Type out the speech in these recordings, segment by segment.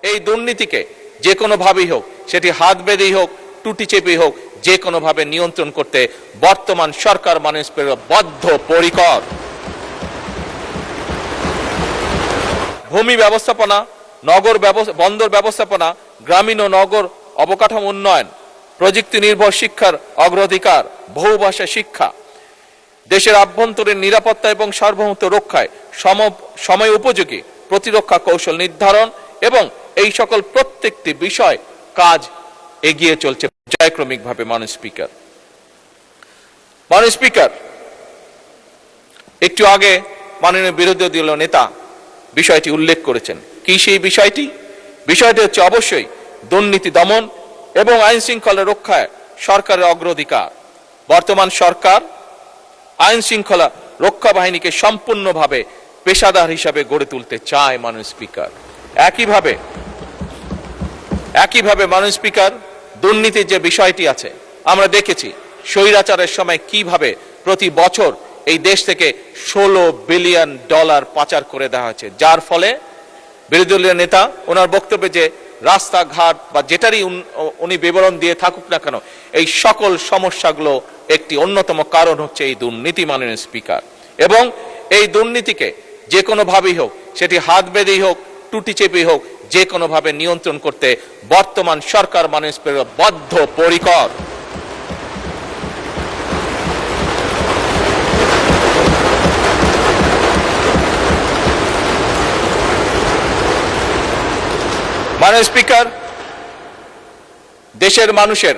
এই দুর্নীতিকে যে কোনোভাবেই হোক, সেটি হাত বেঁধেই হোক, টুটি চেপেই হোক, যে কোনোভাবে নিয়ন্ত্রণ করতে বর্তমান সরকার বদ্ধপরিকর। ভূমি ব্যবস্থাপনা, বন্দর ব্যবস্থাপনা, গ্রামীণ ও নগর অবকাঠামো উন্নয়ন, প্রযুক্তি নির্ভর শিক্ষার অগ্রাধিকার, বহুভাষা শিক্ষা, দেশের আভ্যন্তরীণ নিরাপত্তা এবং সার্বভৌমত্ব রক্ষায় সময় উপযোগী প্রতিরক্ষা কৌশল নির্ধারণ এবং এই সকল প্রত্যেকটি বিষয় কাজ এগিয়ে চলছে পর্যায়ক্রমিকভাবে। মাননীয় স্পিকার, একটু আগে মাননীয় বিরোধী দলীয় নেতা বিষয়টি উল্লেখ করেছেন। কি সেই বিষয়টি? বিষয়টি হচ্ছে অবশ্যই দুর্নীতি দমন এবং আইন শৃঙ্খলা রক্ষায় সরকারের অগ্রাধিকার। বর্তমান সরকার আইন শৃঙ্খলা রক্ষা বাহিনীকে সম্পূর্ণভাবে পেশাদার হিসাবে গড়ে তুলতে চায়। মাননীয় স্পিকার, একইভাবে মাননীয় স্পিকার, দুর্নীতির যে বিষয়টি আছে, আমরা দেখেছি স্বৈরাচারের সময় কিভাবে প্রতি বছর এই দেশ থেকে $16 বিলিয়ন পাচার করে দেওয়া হয়েছে, যার ফলে বিরোধী দলীয় নেতা ওনার বক্তব্যে যে রাস্তাঘাট বা যেটারই উনি বিবরণ দিয়ে থাকুক না কেন, এই সকল সমস্যাগুলো একটি অন্যতম কারণ হচ্ছে এই দুর্নীতি। মাননীয় স্পিকার, এবং এই দুর্নীতিকে যে কোনোভাবেই হোক, সেটি হাত বেঁধেই হোক, টুটি চেপেই হোক, যে কোনোভাবে নিয়ন্ত্রণ করতে বর্তমান সরকার বদ্ধপরিকর। মাননীয় স্পিকার, দেশের মানুষের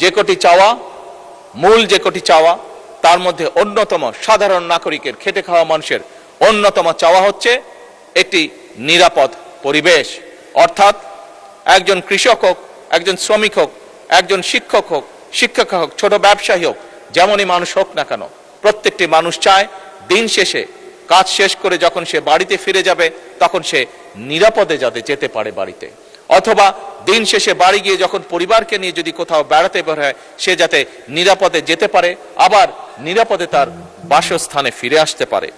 যে কটি চাওয়া, মূল যে কটি চাওয়া, তার মধ্যে অন্যতম সাধারণ নাগরিকের, খেটে খাওয়া মানুষের অন্যতম চাওয়া হচ্ছে একটি নিরাপদ পরিবেশ। অর্থাৎ একজন কৃষক হোক, একজন শ্রমিক হোক, একজন শিক্ষক হোক, শিক্ষিকা হোক, ছোট ব্যবসায়ী হোক, যেমনই মানুষ হোক না কেন, প্রত্যেকটি মানুষ চায় দিন শেষে কাজ শেষ করে যখন সে বাড়িতে ফিরে যাবে, তখন সে নিরাপদে যাতে যেতে পারে বাড়িতে, অথবা দিন শেষে বাড়ি গিয়ে যখন পরিবারকে নিয়ে যদি কোথাও বেড়াতে বের হয়, সে যাতে নিরাপদে যেতে পারে, আবার নিরাপদে তার বাসস্থানে ফিরে আসতে পারে।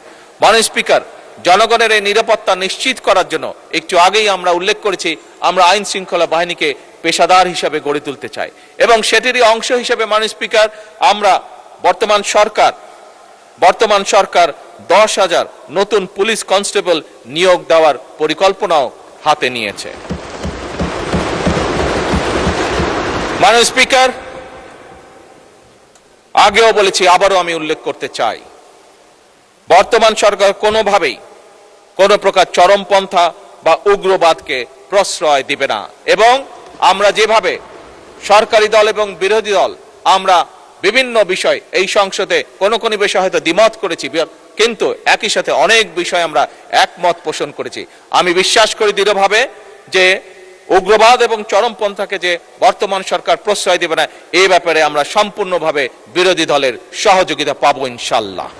মাননীয় স্পিকার, জনগণের এই নিরাপত্তা নিশ্চিত করার জন্য একটু আগেই আমরা উল্লেখ করেছি, আমরা আইন শৃঙ্খলা বাহিনীকে পেশাদার হিসাবে গড়ে তুলতে চাই, এবং সেটিরই অংশ হিসেবে মাননীয় স্পিকার, আমরা বর্তমান সরকার 10,000 নতুন পুলিশ কনস্টেবল নিয়োগ দেওয়ার পরিকল্পনাও হাতে নিয়েছে। মাননীয় স্পিকার, আগেও বলেছি, আবারও আমি উল্লেখ করতে চাই, বর্তমান সরকার কোনোভাবেই কোনো প্রকার চরমপন্থা বা উগ্রবাদকে প্রশ্রয় দিবে না। এবং আমরা যেভাবে সরকারি দল এবং বিরোধী দল আমরা বিভিন্ন বিষয় এই সংসদে কোনো বিষয় হয়তো দ্বিমত করেছি, কিন্তু একই সাথে অনেক বিষয় আমরা একমত পোষণ করেছি। আমি বিশ্বাস করি দৃঢ়ভাবে যে উগ্রবাদ এবং চরমপন্থাকে যে বর্তমান সরকার প্রশ্রয় দেবে না, এই ব্যাপারে আমরা সম্পূর্ণভাবে বিরোধী দলের সহযোগিতা পাবো ইনশাআল্লাহ।